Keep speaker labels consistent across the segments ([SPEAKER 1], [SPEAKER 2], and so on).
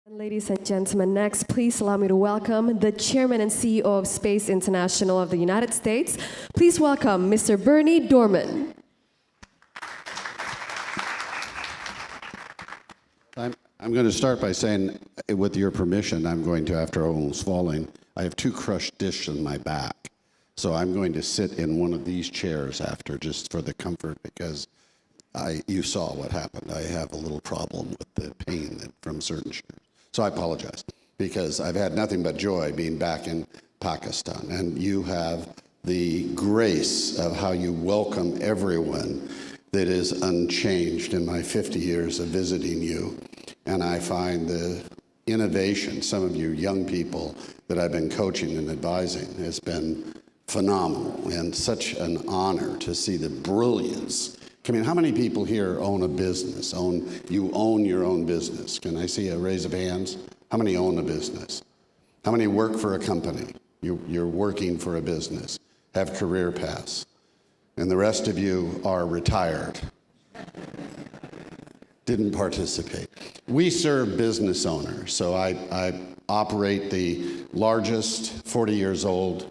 [SPEAKER 1] Ladies and gentlemen, next, please allow me to welcome the Chairman and CEO of Space International of the United States. Please welcome Mr. Berny Dohrmann.
[SPEAKER 2] I'm going to start by saying, with your permission, I'm going to, after almost falling, I have two crushed discs in my back. So I'm going to sit in one of these chairs after, just for the comfort, because you saw what happened. I have a little problem with the pain from certain chairs. So I apologize, because I've had nothing but joy being back in Pakistan. And you have the grace of how you welcome everyone that is unchanged in my 50 years of visiting you. And I find the innovation, some of you young people that I've been coaching and advising, has been phenomenal, and such an honor to see the brilliance. I mean, how many people here own a business? You own your own business? Can I see a raise of hands? How many own a business? How many work for a company? You're working for a business, have career paths. And the rest of you are retired. Didn't participate. We serve business owners, so I operate the largest 40 years old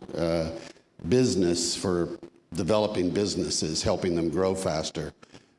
[SPEAKER 2] business for developing businesses, helping them grow faster.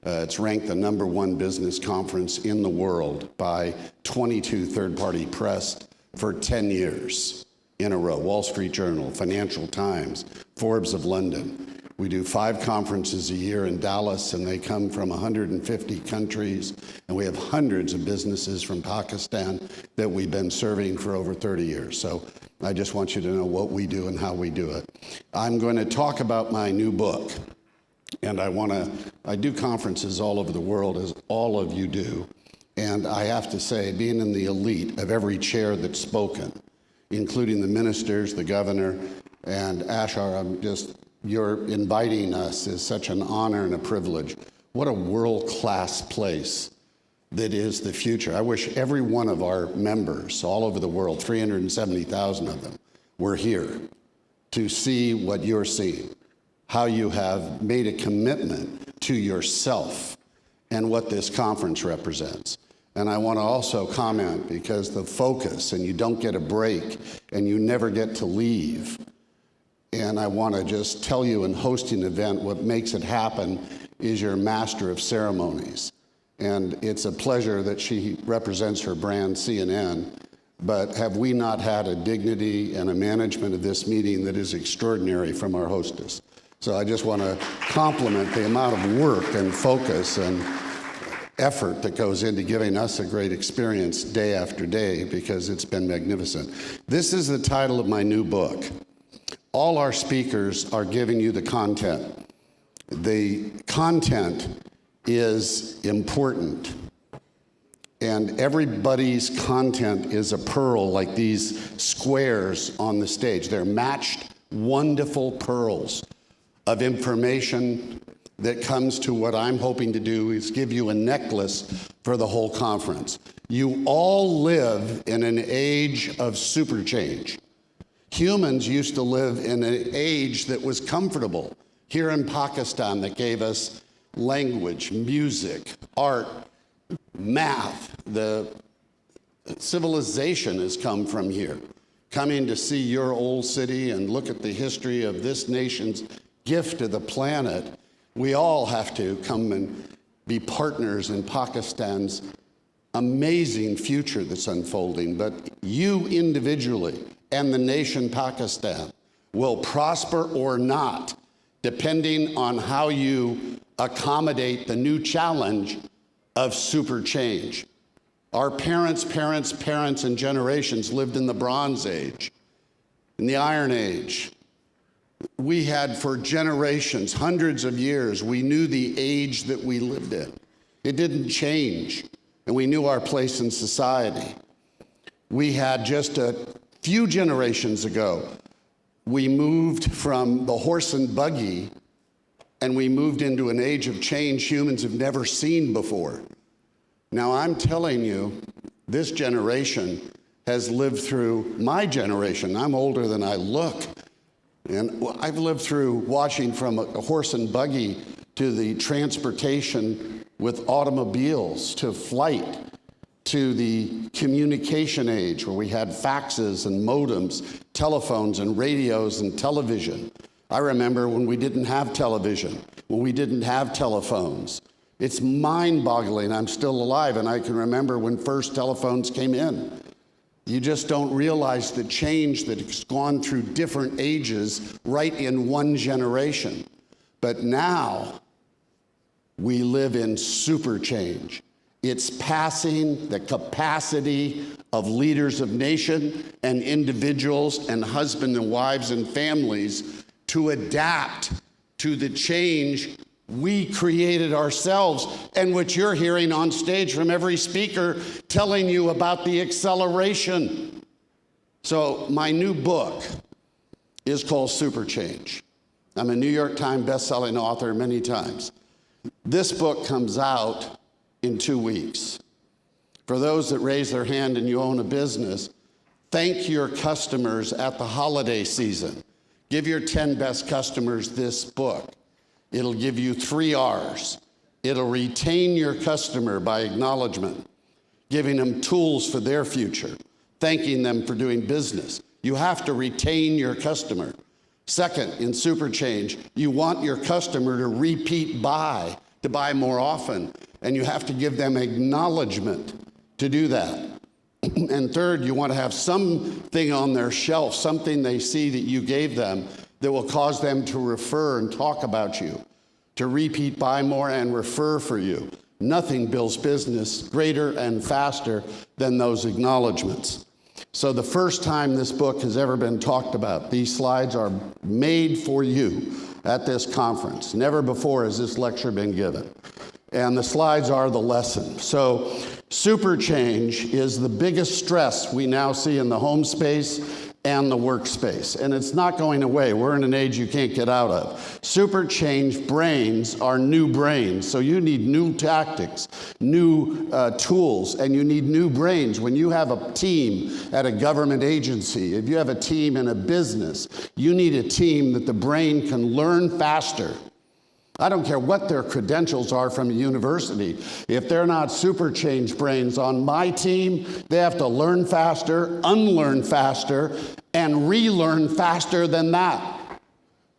[SPEAKER 2] It's ranked the #1 business conference in the world by 22 third-party press for 10 years in a row. Wall Street Journal, Financial Times, Forbes of London. We do 5 conferences a year in Dallas, and they come from 150 countries, and we have hundreds of businesses from Pakistan that we've been serving for over 30 years. So I just want you to know what we do and how we do it. I'm going to talk about my new book, and I do conferences all over the world, as all of you do, and I have to say, being in the elite of every chair that's spoken, including the ministers, the governor, and Ashar, you're inviting us is such an honor and a privilege. What a world-class place that is the future. I wish every one of our members all over the world, 370,000 of them, were here to see what you're seeing, how you have made a commitment to yourself and what this conference represents. And I want to also comment, because the focus, and you don't get a break, and you never get to leave. And I want to just tell you, in hosting an event, what makes it happen is your master of ceremonies. And it's a pleasure that she represents her brand, CNN. But have we not had a dignity and a management of this meeting that is extraordinary from our hostess? So I just want to compliment the amount of work and focus and effort that goes into giving us a great experience day after day, because it's been magnificent. This is the title of my new book. All our speakers are giving you the content. The content is important, and everybody's content is a pearl, like these squares on the stage. They're matched, wonderful pearls of information that comes to what I'm hoping to do is give you a necklace for the whole conference. You all live in an age of super change. Humans used to live in an age that was comfortable. Here in Pakistan, that gave us language, music, art, math. The civilization has come from here. Coming to see your old city and look at the history of this nation's gift to the planet, we all have to come and be partners in Pakistan's amazing future that's unfolding. But you individually and the nation Pakistan will prosper or not, depending on how you accommodate the new challenge of super change. Our parents, and generations lived in the Bronze Age, in the Iron Age. We had, for generations, hundreds of years, we knew the age that we lived in. It didn't change, and we knew our place in society. We had just a few generations ago, we moved from the horse and buggy, and we moved into an age of change humans have never seen before. Now, I'm telling you, this generation has lived through my generation. I'm older than I look. And I've lived through watching from a horse and buggy to the transportation with automobiles to flight to the communication age where we had faxes and modems, telephones and radios and television. I remember when we didn't have television, when we didn't have telephones. It's mind-boggling. I'm still alive, and I can remember when first telephones came in. You just don't realize the change that has gone through different ages right in one generation. But now we live in super change. It's passing the capacity of leaders of nation and individuals and husbands and wives and families to adapt to the change we created ourselves, and which you're hearing on stage from every speaker telling you about the acceleration. So my new book is called Super Change. I'm a New York Times best-selling author many times. This book comes out in 2 weeks. For those that raise their hand and you own a business, thank your customers at the holiday season. Give your 10 best customers this book. It'll give you 3 R's. It'll retain your customer by acknowledgement, giving them tools for their future, thanking them for doing business. You have to retain your customer. Second, in Super Change, you want your customer to repeat buy, to buy more often, and you have to give them acknowledgement to do that. And third, you want to have something on their shelf, something they see that you gave them that will cause them to refer and talk about you, to repeat buy more and refer for you. Nothing builds business greater and faster than those acknowledgments. So the first time this book has ever been talked about, these slides are made for you at this conference. Never before has this lecture been given. And the slides are the lesson. So super change is the biggest stress we now see in the home space and the workspace. And it's not going away. We're in an age you can't get out of. Super change brains are new brains. So you need new tactics, new tools, and you need new brains. When you have a team at a government agency, if you have a team in a business, you need a team that the brain can learn faster. I don't care what their credentials are from a university. If they're not super change brains on my team, they have to learn faster, unlearn faster, and relearn faster than that.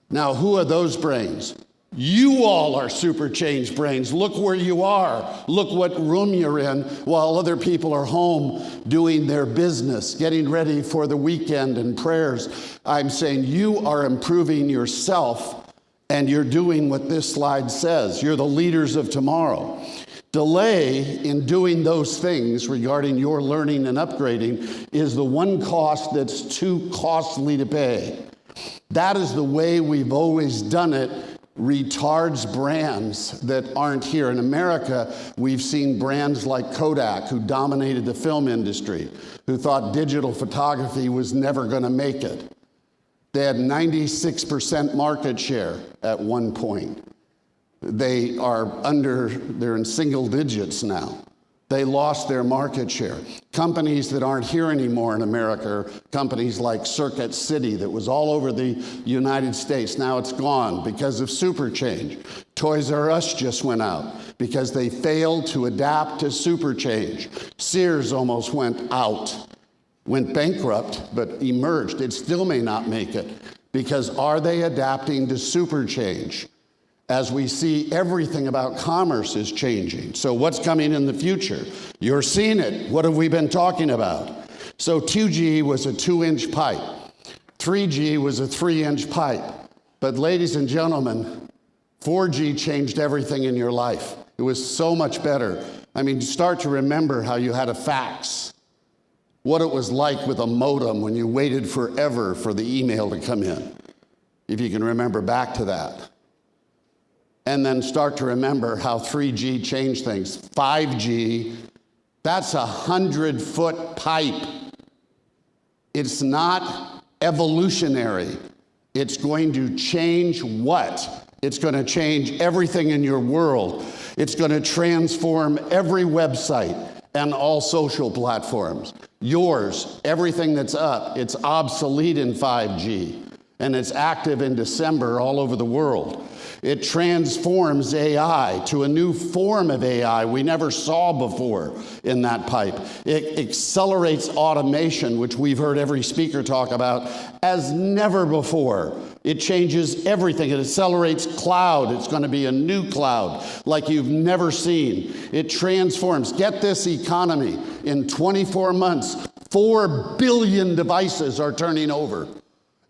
[SPEAKER 2] Now, who are those brains? You all are super change brains. Look where you are. Look what room you're in while other people are home doing their business, getting ready for the weekend and prayers. I'm saying you are improving yourself. And you're doing what this slide says. You're the leaders of tomorrow. Delay in doing those things regarding your learning and upgrading is the one cost that's too costly to pay. That is the way we've always done it. Retards brands that aren't here. In America, we've seen brands like Kodak, who dominated the film industry, who thought digital photography was never going to make it. They had 96% market share at one point. They're in single digits now. They lost their market share. Companies that aren't here anymore in America are companies like Circuit City that was all over the United States. Now it's gone because of super change. Toys R Us just went out because they failed to adapt to super change. Sears almost went bankrupt, but emerged. It still may not make it, because are they adapting to super change? As we see, everything about commerce is changing. So what's coming in the future? You're seeing it. What have we been talking about? So 2G was a 2-inch pipe. 3G was a 3-inch pipe. But ladies and gentlemen, 4G changed everything in your life. It was so much better. I mean, start to remember how you had a fax. What it was like with a modem when you waited forever for the email to come in, if you can remember back to that. And then start to remember how 3G changed things. 5G, that's a 100-foot pipe. It's not evolutionary. It's going to change what? It's going to change everything in your world. It's going to transform every website and all social platforms. Yours, everything that's up, it's obsolete in 5G. and it's active in December all over the world. It transforms AI to a new form of AI we never saw before in that pipe. It accelerates automation, which we've heard every speaker talk about, as never before. It changes everything. It accelerates cloud. It's going to be a new cloud like you've never seen. It transforms. Get this economy. In 24 months, 4 billion devices are turning over.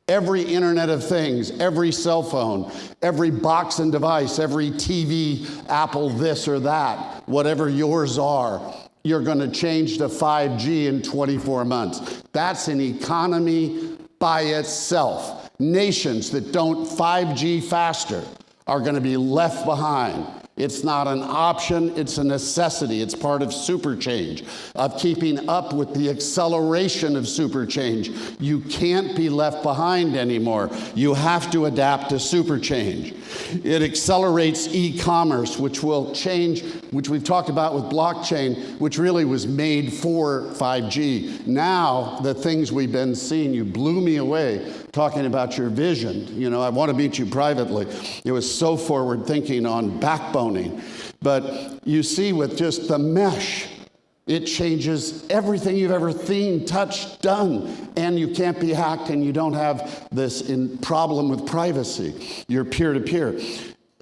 [SPEAKER 2] Every Internet of Things, every cell phone, every box and device, every TV, Apple this or that, whatever yours are, you're going to change to 5G in 24 months. That's an economy by itself. Nations that don't 5G faster are going to be left behind. It's not an option, it's a necessity. It's part of super change, of keeping up with the acceleration of super change. You can't be left behind anymore. You have to adapt to super change. It accelerates e-commerce, which will change, which we've talked about with blockchain, which really was made for 5G. Now, the things we've been seeing, you blew me away talking about your vision. You know, I want to meet you privately. It was so forward thinking on backboning. But you see with just the mesh, it changes everything you've ever seen, touched, done. And you can't be hacked and you don't have this problem with privacy. You're peer-to-peer.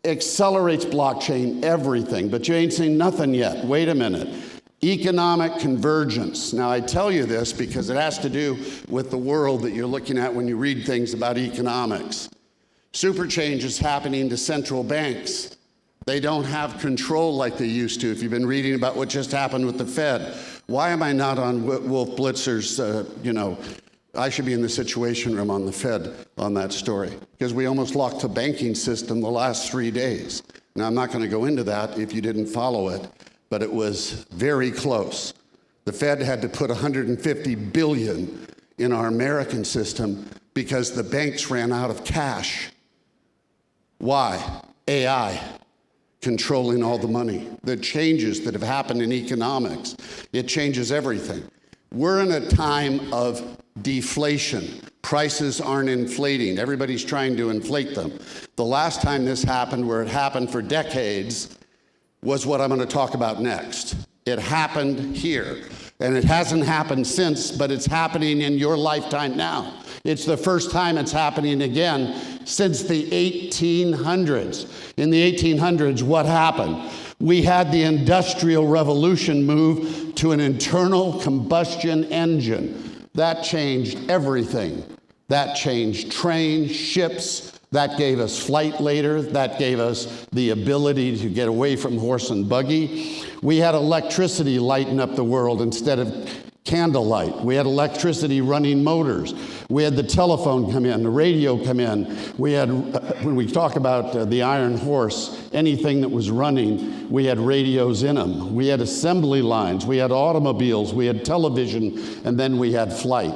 [SPEAKER 2] Accelerates blockchain, everything. But you ain't seen nothing yet. Wait a minute. Economic convergence. Now, I tell you this because it has to do with the world that you're looking at when you read things about economics. Super change is happening to central banks. They don't have control like they used to. If you've been reading about what just happened with the Fed, why am I not on Wolf Blitzer's, I should be in the Situation Room on the Fed on that story, because we almost locked the banking system the last 3 days. Now, I'm not going to go into that if you didn't follow it, but it was very close. The Fed had to put $150 billion in our American system because the banks ran out of cash. Why? AI controlling all the money. The changes that have happened in economics, it changes everything. We're in a time of deflation. Prices aren't inflating. Everybody's trying to inflate them. The last time this happened, where it happened for decades, was what I'm going to talk about next. It happened here. And it hasn't happened since, but it's happening in your lifetime now. It's the first time it's happening again since the 1800s. In the 1800s, what happened? We had the Industrial Revolution move to an internal combustion engine. That changed everything. That changed trains, ships. That gave us flight later. That gave us the ability to get away from horse and buggy. We had electricity lighting up the world instead of candlelight. We had electricity running motors. We had the telephone come in, the radio come in. We had, when we talk about the Iron Horse, anything that was running, we had radios in them. We had assembly lines. We had automobiles. We had television. And then we had flight.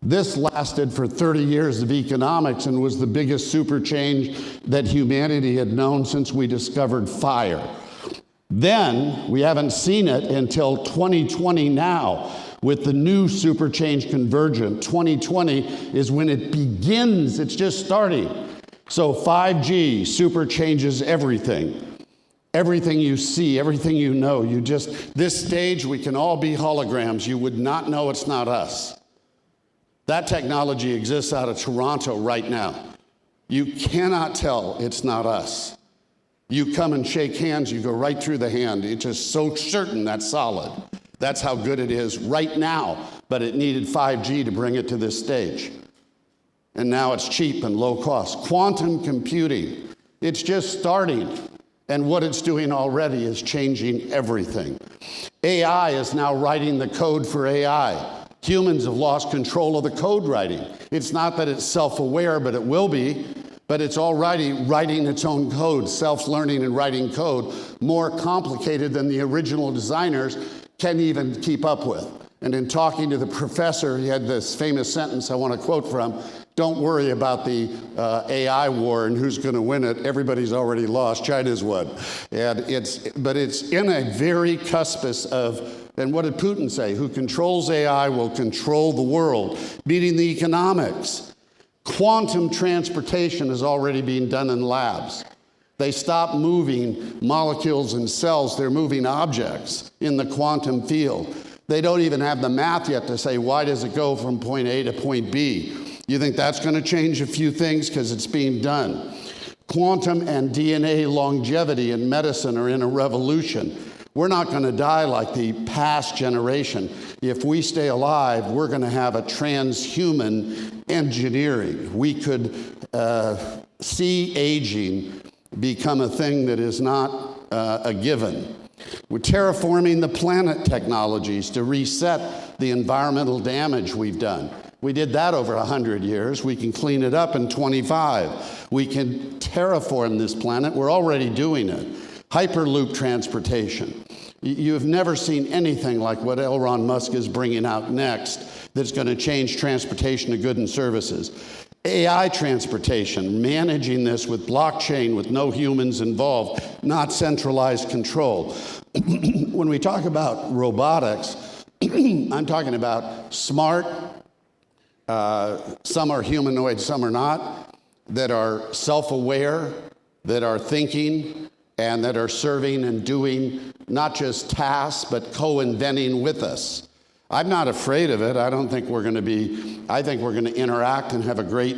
[SPEAKER 2] This lasted for 30 years of economics and was the biggest super change that humanity had known since we discovered fire. Then, we haven't seen it until 2020 now, with the new super change Convergent. 2020 is when it begins, it's just starting. So 5G super changes everything. Everything you see, everything you know, this stage, we can all be holograms. You would not know it's not us. That technology exists out of Toronto right now. You cannot tell it's not us. You come and shake hands, you go right through the hand. It's just so certain that's solid. That's how good it is right now, but it needed 5G to bring it to this stage. And now it's cheap and low cost. Quantum computing, it's just starting. And what it's doing already is changing everything. AI is now writing the code for AI. Humans have lost control of the code writing. It's not that it's self-aware, but it will be. But it's already writing its own code, self-learning and writing code, more complicated than the original designers can even keep up with. And in talking to the professor, he had this famous sentence I want to quote from: "Don't worry about the AI war and who's going to win it. Everybody's already lost. China's won." And it's in a very cuspice of, and what did Putin say? Who controls AI will control the world, meaning the economics. Quantum transportation is already being done in labs. They stop moving molecules and cells, they're moving objects in the quantum field. They don't even have the math yet to say, why does it go from point A to point B? You think that's going to change a few things? Because it's being done. Quantum and DNA longevity in medicine are in a revolution. We're not going to die like the past generation. If we stay alive, we're going to have a transhuman engineering. We could see aging become a thing that is not a given. We're terraforming the planet technologies to reset the environmental damage we've done. We did that over 100 years. We can clean it up in 25. We can terraform this planet. We're already doing it. Hyperloop transportation. You have never seen anything like what Elon Musk is bringing out next that's going to change transportation of goods and services. AI transportation, managing this with blockchain with no humans involved, not centralized control. When we talk about robotics, I'm talking about smart, some are humanoid, some are not, that are self-aware, that are thinking, and that are serving and doing not just tasks, but co-inventing with us. I'm not afraid of it. I don't think we're going to be, I think we're going to interact and have a great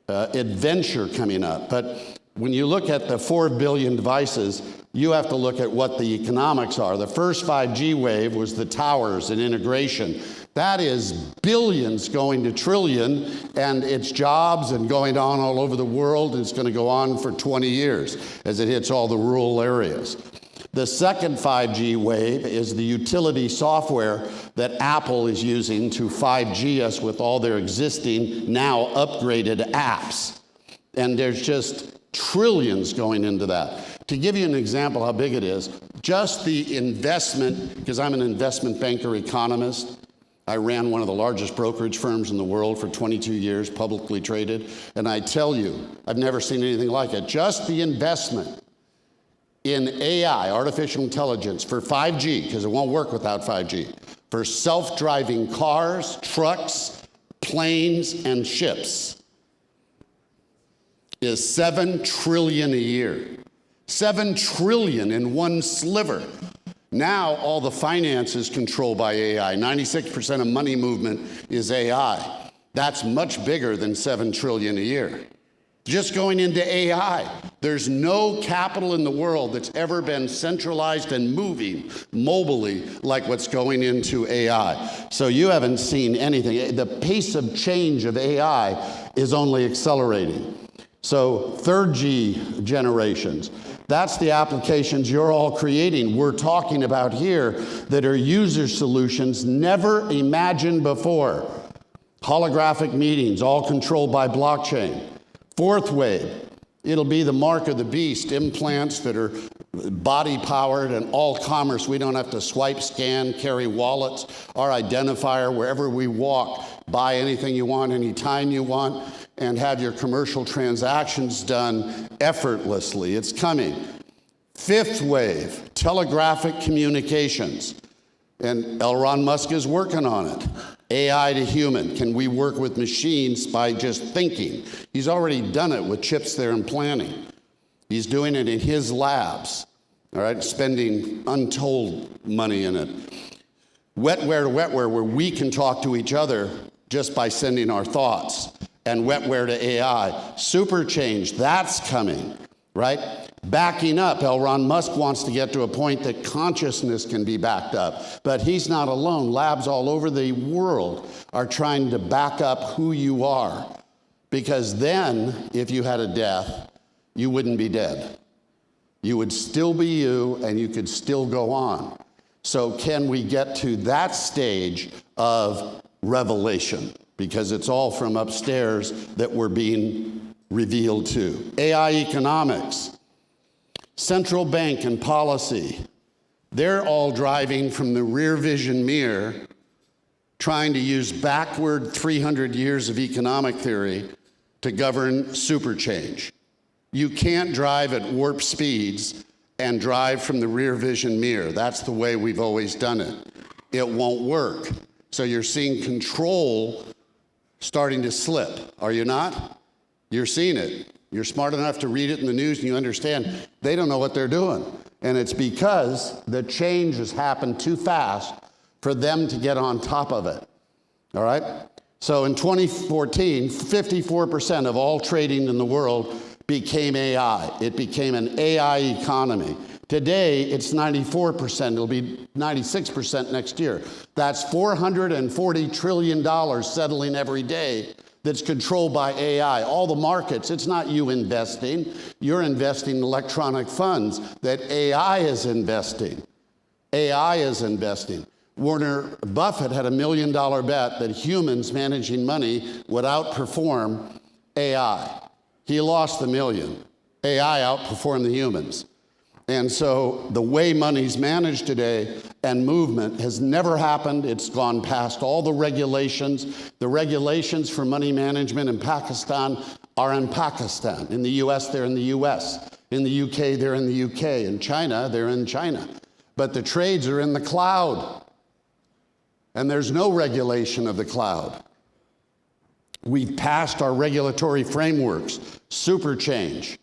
[SPEAKER 2] adventure coming up. But when you look at the 4 billion devices, you have to look at what the economics are. The first 5G wave was the towers and integration. That is billions going to trillion, and it's jobs and going on all over the world. It's going to go on for 20 years as it hits all the rural areas. The second 5G wave is the utility software that Apple is using to 5G us with all their existing, now upgraded apps. And there's just trillions going into that. To give you an example how big it is, just the investment, because I'm an investment banker economist, I ran one of the largest brokerage firms in the world for 22 years, publicly traded, and I tell you, I've never seen anything like it. Just the investment in AI, artificial intelligence, for 5G, because it won't work without 5G, for self-driving cars, trucks, planes, and ships, is $7 trillion a year. $7 trillion in one sliver. Now all the finance is controlled by AI. 96% of money movement is AI. That's much bigger than $7 trillion a year. Just going into AI. There's no capital in the world that's ever been centralized and moving mobily like what's going into AI. So you haven't seen anything. The pace of change of AI is only accelerating. So third G generations. That's the applications you're all creating. We're talking about here that are user solutions never imagined before. Holographic meetings, all controlled by blockchain. Fourth wave, it'll be the mark of the beast, implants that are body powered and all commerce. We don't have to swipe, scan, carry wallets, our identifier wherever we walk, buy anything you want, anytime you want, and have your commercial transactions done effortlessly. It's coming. Fifth wave, telegraphic communications. And Elon Musk is working on it. AI to human. Can we work with machines by just thinking? He's already done it with chips they're implanting. He's doing it in his labs, all right, spending untold money in it. Wetware to wetware, where we can talk to each other just by sending our thoughts. And wetware to AI. Super change, that's coming, right? Backing up, Elon Musk wants to get to a point that consciousness can be backed up. But he's not alone. Labs all over the world are trying to back up who you are. Because then, if you had a death, you wouldn't be dead. You would still be you, and you could still go on. So can we get to that stage of revelation? Because it's all from upstairs that we're being revealed to. AI economics, central bank and policy, they're all driving from the rear vision mirror, trying to use backward 300 years of economic theory to govern super change. You can't drive at warp speeds and drive from the rear vision mirror. That's the way we've always done it. It won't work. So you're seeing control starting to slip, are you not? You're seeing it. You're smart enough to read it in the news and you understand they don't know what they're doing. And it's because the change has happened too fast for them to get on top of it. All right? So in 2014, 54% of all trading in the world became AI. It became an AI economy. Today, it's 94%. It'll be 96% next year. That's $440 trillion settling every day that's controlled by AI. All the markets, it's not you investing. You're investing in electronic funds that AI is investing. AI is investing. Warren Buffett had $1 million bet that humans managing money would outperform AI. He lost the million. AI outperformed the humans. And so the way money's managed today and movement has never happened. It's gone past all the regulations. The regulations for money management in Pakistan are in Pakistan. In the US, they're in the US. In the UK, they're in the UK. In China, they're in China. But the trades are in the cloud. And there's no regulation of the cloud. We've passed our regulatory frameworks, super change.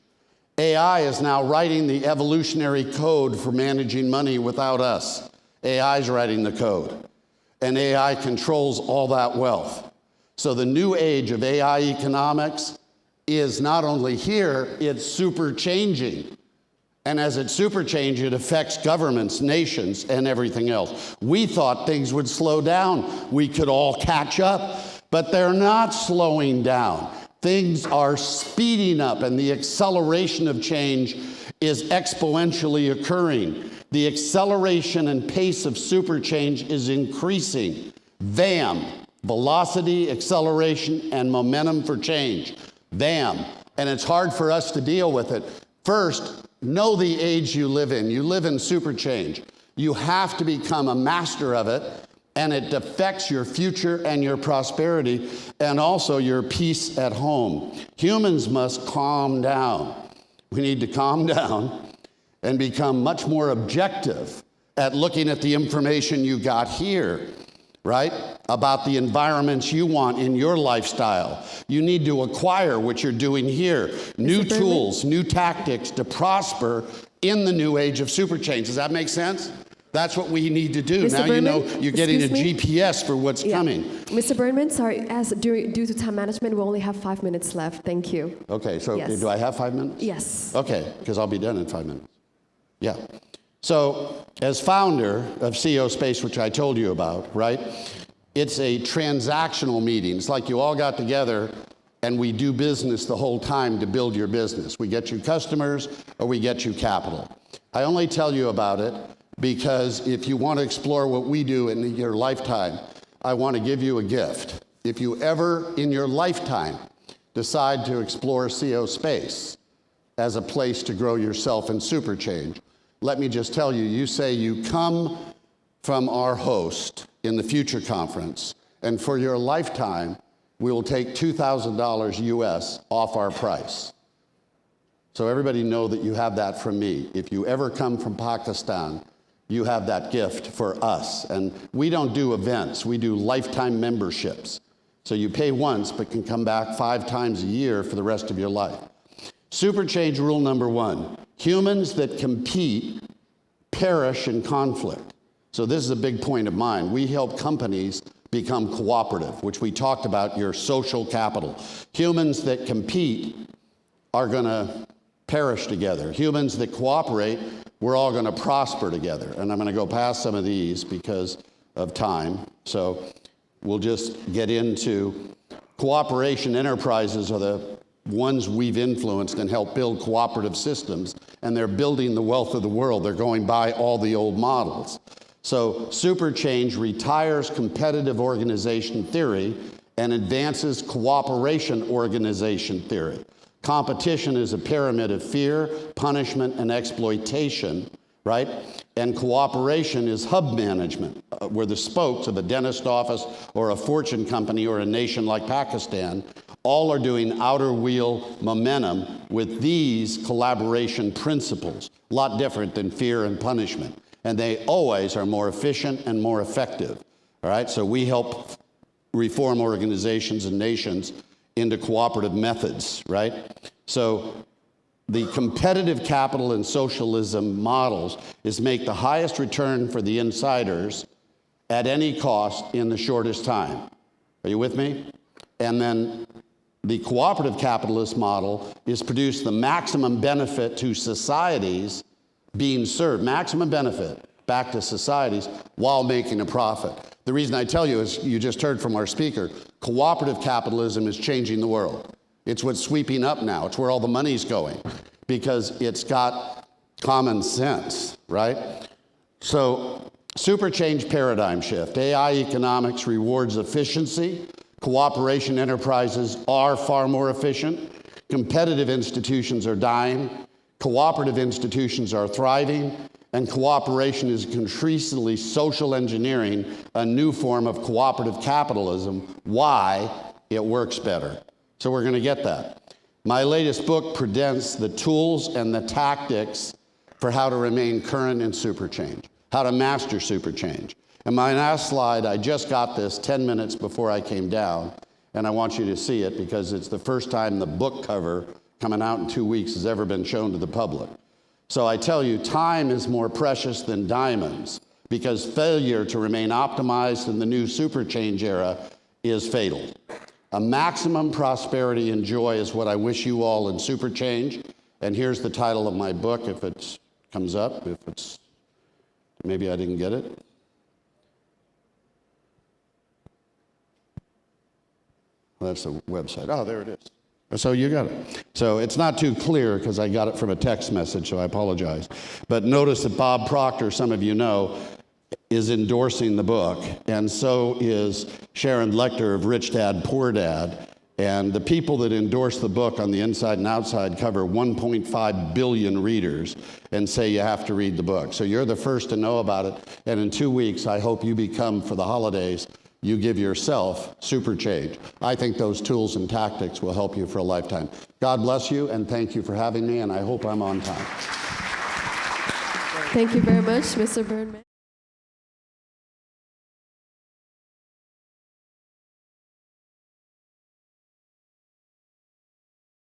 [SPEAKER 2] AI is now writing the evolutionary code for managing money without us. AI is writing the code. And AI controls all that wealth. So the new age of AI economics is not only here, it's super changing. And as it super changes, it affects governments, nations, and everything else. We thought things would slow down. We could all catch up, but they're not slowing down. Things are speeding up, and the acceleration of change is exponentially occurring. The acceleration and pace of super change is increasing. VAM, velocity, acceleration, and momentum for change. VAM, and it's hard for us to deal with it. First, know the age you live in. You live in super change. You have to become a master of it, and it affects your future and your prosperity and also your peace at home. Humans must calm down. We need to calm down and become much more objective at looking at the information you got here, right? About the environments you want in your lifestyle. You need to acquire what you're doing here. New tools, new tactics to prosper in the new age of super change. Does that make sense? That's what we need to do.
[SPEAKER 1] Mr.
[SPEAKER 2] Now
[SPEAKER 1] Berman,
[SPEAKER 2] you know you're getting a GPS for what's coming.
[SPEAKER 1] Mr. Berman, sorry, due to time management, we only have 5 minutes left. Thank you.
[SPEAKER 2] Okay, so
[SPEAKER 1] Yes.
[SPEAKER 2] do I have 5 minutes?
[SPEAKER 1] Yes.
[SPEAKER 2] Okay, because I'll be done in 5 minutes. Yeah. So as founder of CEO Space, which I told you about, right? It's a transactional meeting. It's like you all got together and we do business the whole time to build your business. We get you customers or we get you capital. I only tell you about it because if you want to explore what we do in your lifetime, I want to give you a gift. If you ever in your lifetime decide to explore CO Space as a place to grow yourself in super change, let me just tell you, you say you come from our host in the Future Conference, and for your lifetime, we will take $2,000 US off our price. So everybody know that you have that from me. If you ever come from Pakistan, you have that gift for us. And we don't do events, we do lifetime memberships. So you pay once, but can come back 5 times a year for the rest of your life. Super change rule number 1, humans that compete perish in conflict. So this is a big point of mine. We help companies become cooperative, which we talked about, your social capital. Humans that compete are gonna perish together. Humans that cooperate, we're all gonna prosper together. And I'm gonna go past some of these because of time. So we'll just get into cooperation. Enterprises are the ones we've influenced and helped build cooperative systems, and they're building the wealth of the world. They're going by all the old models. So super change retires competitive organization theory and advances cooperation organization theory. Competition is a pyramid of fear, punishment, and exploitation, right? And cooperation is hub management, where the spokes of a dentist office or a fortune company or a nation like Pakistan all are doing outer wheel momentum with these collaboration principles. A lot different than fear and punishment. And they always are more efficient and more effective. All right, so we help reform organizations and nations into cooperative methods, right? So the competitive capital and socialism models is make the highest return for the insiders at any cost in the shortest time. Are you with me? And then the cooperative capitalist model is produce the maximum benefit to societies being served, maximum benefit back to societies while making a profit. The reason I tell you is you just heard from our speaker, cooperative capitalism is changing the world. It's what's sweeping up now. It's where all the money's going because it's got common sense, right? So super change paradigm shift. AI economics rewards efficiency. Cooperation enterprises are far more efficient. Competitive institutions are dying. Cooperative institutions are thriving. And cooperation is increasingly social engineering a new form of cooperative capitalism. Why? It works better. So we're going to get that. My latest book presents the tools and the tactics for how to remain current in super change, how to master super change. And my last slide, I just got this 10 minutes before I came down, and I want you to see it because it's the first time the book cover coming out in 2 weeks has ever been shown to the public. So I tell you, time is more precious than diamonds because failure to remain optimized in the new super change era is fatal. A maximum prosperity and joy is what I wish you all in super change. And here's the title of my book, if it comes up, if it's, maybe I didn't get it. Well, that's the website. Oh, there it is. So you got it. So it's not too clear because I got it from a text message, so I apologize. But notice that Bob Proctor, some of you know, is endorsing the book, and so is Sharon Lechter of Rich Dad, Poor Dad. And the people that endorse the book on the inside and outside cover 1.5 billion readers and say you have to read the book. So you're the first to know about it. And in 2 weeks, I hope you become, for the holidays, you give yourself super change. I think those tools and tactics will help you for a lifetime. God bless you, and thank you for having me, and I hope I'm on time.
[SPEAKER 1] Thank you very much, Mr. Dohrmann.